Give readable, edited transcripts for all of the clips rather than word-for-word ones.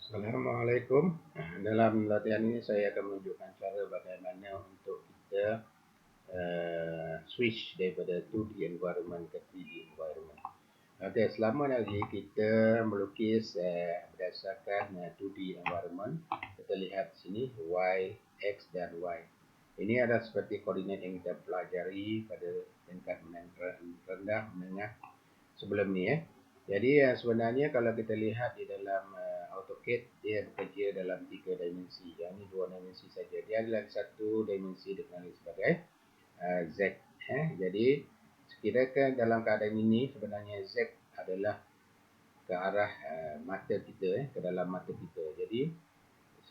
Assalamualaikum. Dalam latihan ini saya akan menunjukkan cara bagaimana untuk kita switch daripada 2D environment ke 3D environment. Okey, selama lagi kita melukis berdasarkan 2D environment, kita lihat sini Y, X dan Y. Ini adalah seperti koordinat yang kita pelajari pada tingkat rendah, menengah sebelum ni. Jadi sebenarnya kalau kita lihat di dalam AutoCAD, dia bekerja dalam 3 dimensi. Yang ini 2 dimensi saja. Dia adalah satu dimensi dikenali sebagai Z. Jadi sekiranya dalam keadaan ini sebenarnya Z adalah ke arah mata kita, ke dalam mata kita. Jadi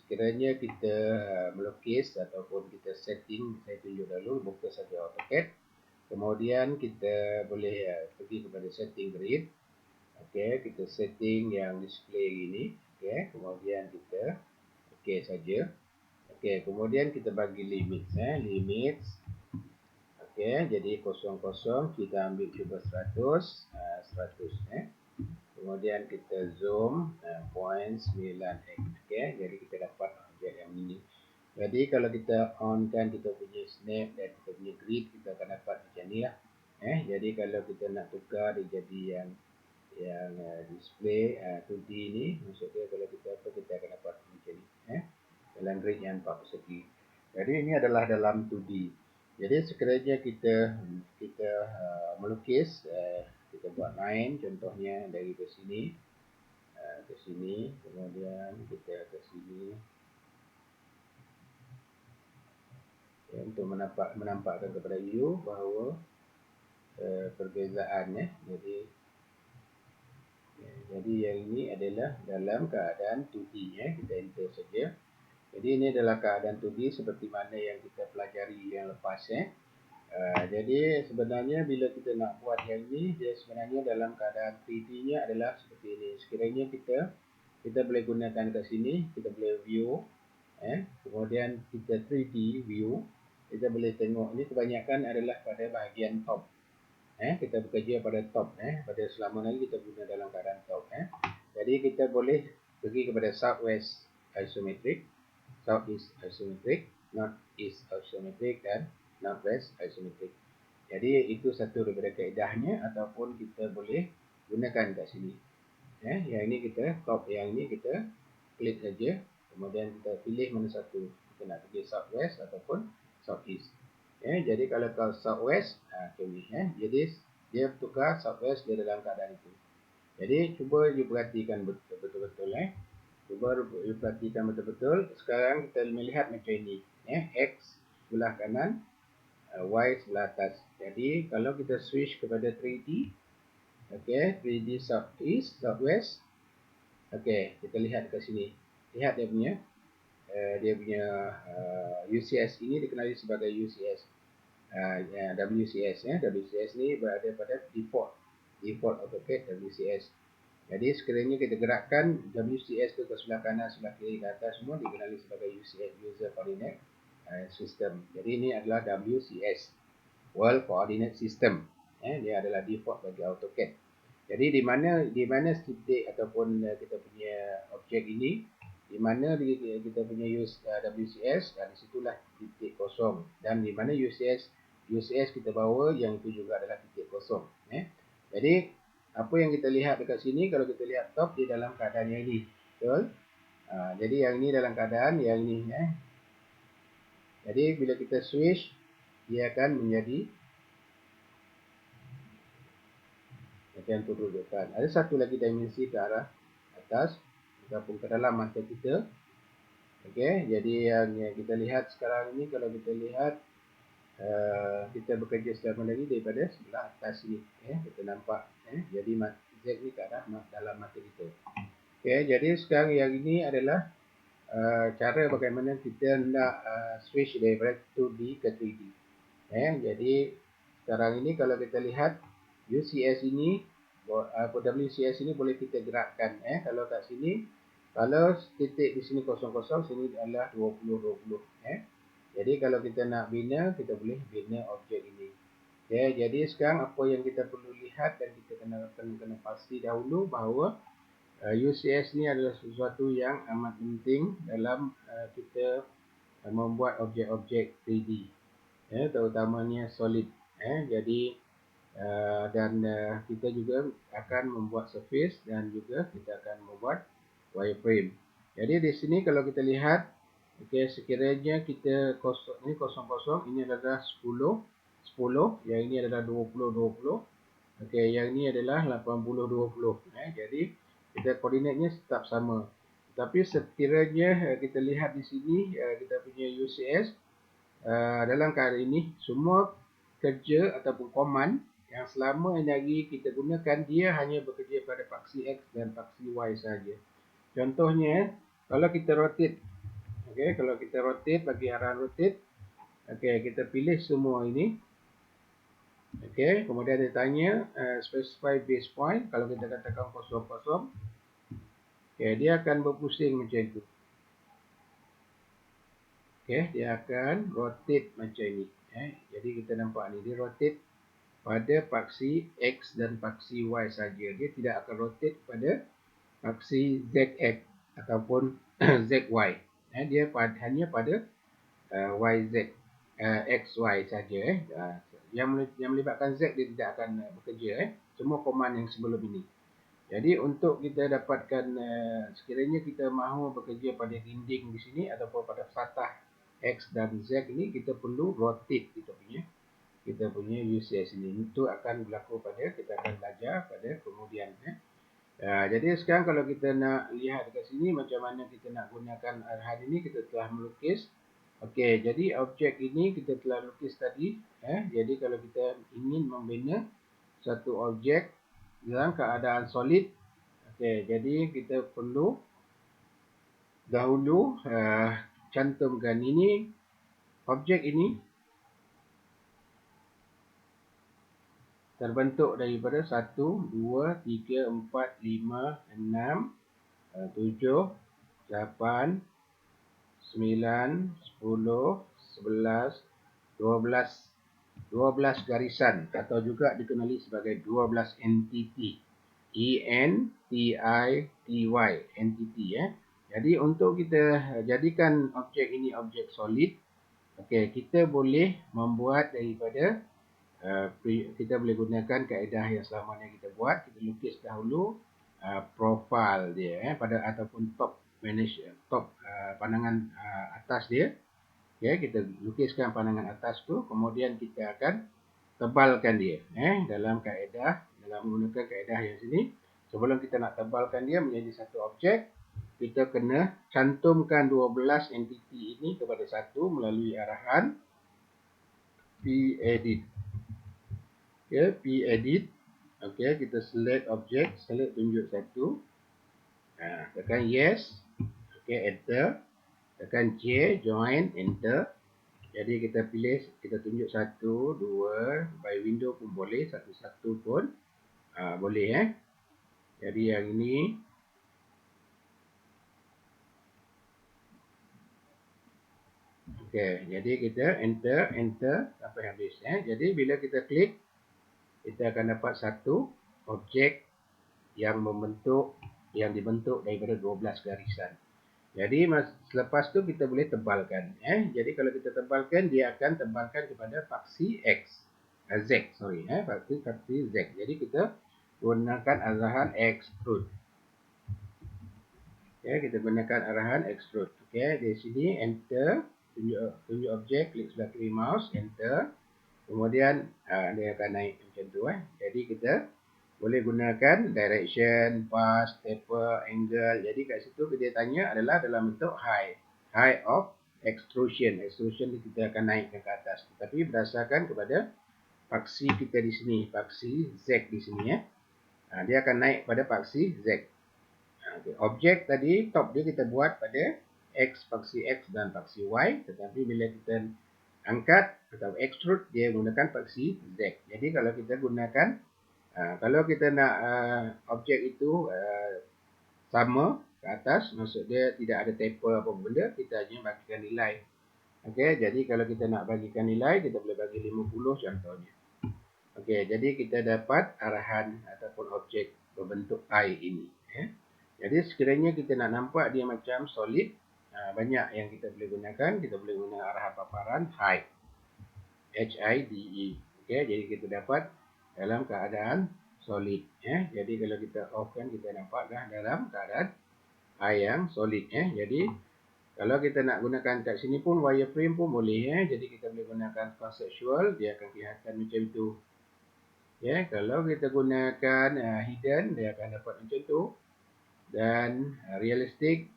sekiranya kita melukis ataupun kita setting, saya tunjuk dulu, buka saja AutoCAD. Kemudian kita boleh pergi kepada setting grid. Okey, kita setting yang display ini. Okey, kemudian kita okey saja. Okey, kemudian kita bagi limit limit. Okey, jadi 00 kita ambil cuba 100, 100 Kemudian kita zoom 0.9x. Okey, jadi kita dapat objek yang ini. Jadi kalau kita on kan kita punya snap dan kita punya grid, kita akan dapat macam ni lah. Jadi kalau kita nak tukar dia jadi yang display 2D ni, maksudnya kalau kita kita akan dapat macam ni dalam grid yang 4 persegi. Jadi ini adalah dalam 2D. Jadi sekiranya kita melukis, kita buat line contohnya dari ke sini ke sini, kemudian kita ke sini untuk menampakkan kepada you bahawa perbezaannya. Jadi yang ini adalah dalam keadaan 2D kita enter saja. Jadi ini adalah keadaan 2D seperti mana yang kita pelajari yang lepas Jadi sebenarnya bila kita nak buat yang ini, dia sebenarnya dalam keadaan 3D-nya adalah seperti ini. Sekiranya kita boleh gunakan ke sini, kita boleh view kemudian kita 3D view, kita boleh tengok ini kebanyakan adalah pada bahagian top. Kita bekerja pada top pada selama lagi kita guna dalam keadaan top Jadi kita boleh pergi kepada southwest isometric, southeast isometric, northeast isometric dan northwest isometric. Jadi itu satu daripada kaedahnya, ataupun kita boleh gunakan kat sini. Yang ini kita top, yang ini kita klik saja, kemudian kita pilih mana satu. Kita nak pergi southwest ataupun southeast. Jadi kalau ke southwest, jadi dia tukar southwest dia dalam keadaan itu. Jadi cuba you perhatikan betul-betul Cuba you perhatikan betul-betul. Sekarang kita melihat macam ini. X sebelah kanan, Y sebelah atas. Jadi kalau kita switch kepada 3D, 3D southeast, southwest. Kita lihat ke sini. Lihat dia punya UCS ini dikenali sebagai UCS. WCS WCS ni berada pada default AutoCAD WCS. Jadi sekiranya kita gerakkan WCS tu ke sebelah kanan, sebelah kiri, ke atas, semua dikenali sebagai UCS, User Coordinate System. Jadi ini adalah WCS, World Coordinate System. Dia adalah default bagi AutoCAD. Jadi di mana titik ataupun kita punya objek ini, di mana kita punya WCS, di situlah titik kosong. Dan di mana UCS kita bawa, yang itu juga adalah titik kosong. Jadi apa yang kita lihat dekat sini, kalau kita lihat top, di dalam keadaan yang ini, betul? Jadi yang ini dalam keadaan yang ini. Jadi bila kita switch, dia akan menjadi macam tu kerujukan. Ada satu lagi dimensi ke arah atas ataupun ke dalam mata kita. Jadi yang kita lihat sekarang ini, kalau kita lihat kita bekerja selama lagi daripada sebelah atas ini. Kita nampak jadi Z ni ke arah dalam mata kita. Jadi sekarang yang ini adalah cara bagaimana kita nak switch daripada 2D ke 3D. Jadi sekarang ini kalau kita lihat UCS ini, WCS ini boleh kita gerakkan. Kalau kat sini, kalau titik di sini 00, sini adalah 20. Jadi kalau kita nak bina, kita boleh bina objek ini. Jadi sekarang apa yang kita perlu lihat dan kita kena pasti dahulu bahawa UCS ni adalah sesuatu yang amat penting dalam kita membuat objek-objek 3D, terutamanya solid. Jadi dan kita juga akan membuat surface dan juga kita akan membuat wireframe. Jadi di sini kalau kita lihat, okey, sekiranya kita ini kosong, ini adalah 10, yang ini adalah 20, 20. Okey, yang ini adalah 80, 20. Jadi kita koordinatnya tetap sama. Tapi sekiranya kita lihat di sini kita punya UCS, dalam keadaan ini semua kerja ataupun command yang selama ini kita gunakan, dia hanya bekerja pada paksi X dan paksi Y saja. Contohnya, kalau kita rotate, kalau kita rotate, bagi arahan rotate, kita pilih semua ini. Kemudian dia tanya specify base point. Kalau kita katakan 0, 0, dia akan berpusing macam itu. Dia akan rotate macam ini. Jadi kita nampak ni, dia rotate pada paksi X dan paksi Y saja. Dia tidak akan rotate pada paksi ZX ataupun ZY. Dia hanya pada YZ, XY saja. Yang melibatkan Z dia tidak akan bekerja. Semua command yang sebelum ini. Jadi untuk kita dapatkan, sekiranya kita mahu bekerja pada dinding di sini ataupun pada satah X dan Z ini, kita perlu rotate kita punya UCS ini. Itu akan berlaku pada, kita akan belajar pada kemudian. Jadi sekarang kalau kita nak lihat dekat sini macam mana kita nak gunakan arahan ini, kita telah melukis. Okey, jadi objek ini kita telah lukis tadi. Jadi kalau kita ingin membina satu objek dalam keadaan solid, jadi kita perlu dahulu cantumkan ini, objek ini terbentuk daripada 1, 2, 3, 4, 5, 6, 7, 8, 9, 10, 11, 12 garisan atau juga dikenali sebagai 12 entity. E-N-T-I-T-Y, entity. Jadi untuk kita jadikan objek ini objek solid, kita boleh membuat daripada, kita boleh gunakan kaedah yang selama ni kita buat. Kita lukis dahulu profile dia pada ataupun top pandangan atas dia. Kita lukiskan pandangan atas tu, kemudian kita akan tebalkan dia dalam menggunakan kaedah yang sini. Sebelum kita nak tebalkan dia menjadi satu objek, kita kena cantumkan 12 entiti ini kepada satu melalui arahan P-edit. P-edit. Kita select objek, select tunjuk satu. Tekan yes. Enter. Tekan J, join, enter. Jadi kita pilih, kita tunjuk 1, 2, by window pun boleh, satu-satu pun boleh. Jadi yang ini, jadi kita enter sampai habis. Jadi bila kita klik, kita akan dapat satu objek yang dibentuk daripada 12 garisan. Jadi selepas tu kita boleh tebalkan. Jadi kalau kita tebalkan, dia akan tebalkan kepada paksi Z. Paksi Z. Jadi kita gunakan arahan extrude. Kita gunakan arahan extrude. Di sini enter, tunjuk objek, klik sebelah kiri mouse, enter. Kemudian dia akan naik macam tu. Jadi kita boleh gunakan direction, path, taper, angle. Jadi kat situ dia tanya adalah dalam bentuk height of extrusion. Extrusion ni kita akan naikkan ke atas. Tapi berdasarkan kepada paksi kita di sini, paksi Z di sini. Dia akan naik pada paksi Z. Objek tadi, top dia kita buat pada X, paksi X dan paksi Y. Tetapi bila kita angkat atau extrude, dia menggunakan paksi Z. Jadi kalau kita gunakan, kalau kita nak objek itu sama ke atas, maksud dia tidak ada taper apa benda, kita hanya bagikan nilai. Jadi kalau kita nak bagikan nilai, kita boleh bagi 50 contohnya. Jadi kita dapat arahan ataupun objek berbentuk I ini. Jadi sekiranya kita nak nampak dia macam solid, banyak yang kita boleh gunakan. Kita boleh guna arahan paparan hide, HIDE. Okay, jadi kita dapat dalam keadaan solid. Jadi kalau kita off kan, kita nampak dah dalam keadaan yang solid. Jadi kalau kita nak gunakan kat sini pun wireframe pun boleh. Jadi kita boleh gunakan conceptual, dia akan kelihatan macam tu. Kalau kita gunakan hidden, dia akan dapat macam tu. Dan realistic,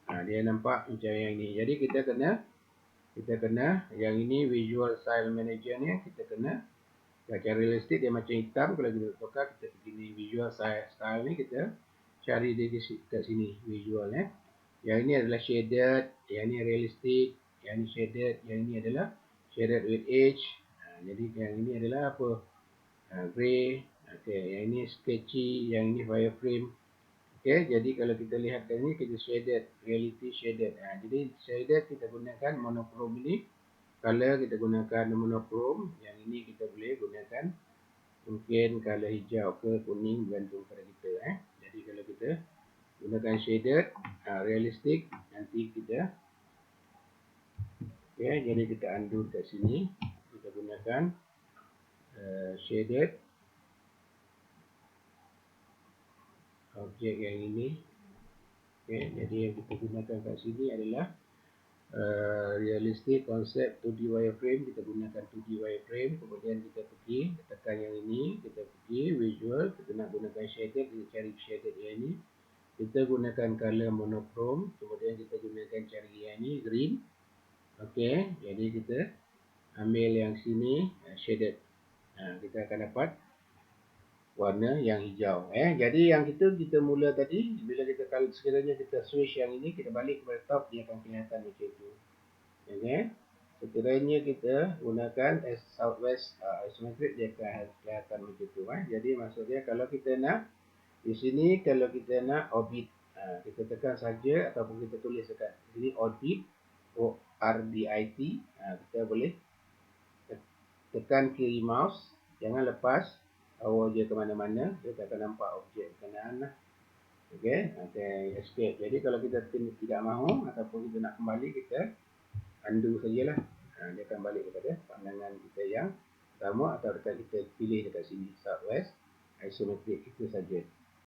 dia nampak macam yang ini. Jadi kita kena yang ini visual style manager ni, kita kena cara realistic dia macam hitam. Kalau kita tukar, kita begini visual style ni, kita cari dia kat sini visual. Yang ini adalah shaded, yang ini realistic, yang ini shaded, yang ini adalah shaded with edge. Jadi yang ini adalah apa? Grey. Okay, yang ini sketchy, yang ini wireframe. Okay, jadi kalau kita lihat ini, kita shaded, reality shaded. Jadi shaded kita gunakan monochrome ini. Color kita gunakan monochrome. Yang ini kita boleh gunakan mungkin color hijau ke kuning, bergantung pada kita. Jadi kalau kita gunakan shaded, realistic, nanti kita jadi kita undo kat sini. Kita gunakan shaded objek yang ini. Jadi yang kita gunakan kat sini adalah realistic concept 2D wireframe. Kita gunakan 2D wireframe. Kemudian kita pergi tekan yang ini, kita pergi visual, kita nak gunakan shaded, kita cari shaded yang ini, kita gunakan color monochrome, kemudian kita gunakan cari yang ini green. Okey, jadi kita ambil yang sini shaded. Kita akan dapat warna yang hijau. Jadi yang kita mula tadi, bila kita kalau sekiranya kita switch yang ini, kita balik kepada top, dia akan kelihatan macam itu. Sekiranya kita gunakan southwest isometric, dia akan kelihatan macam itu. Jadi maksudnya kalau kita nak di sini, kalau kita nak orbit, kita tekan saja ataupun kita tulis dekat sini orbit, ORBIT. Kita boleh tekan kiri mouse, jangan lepas bawa je ke mana-mana, dia tak akan nampak objek berkenaan. Okey, escape. Jadi kalau kita tidak mahu ataupun kita nak kembali, kita undo sajalah. Dia akan balik kepada pandangan kita yang pertama, atau kita pilih dekat sini southwest isometric, itu saja.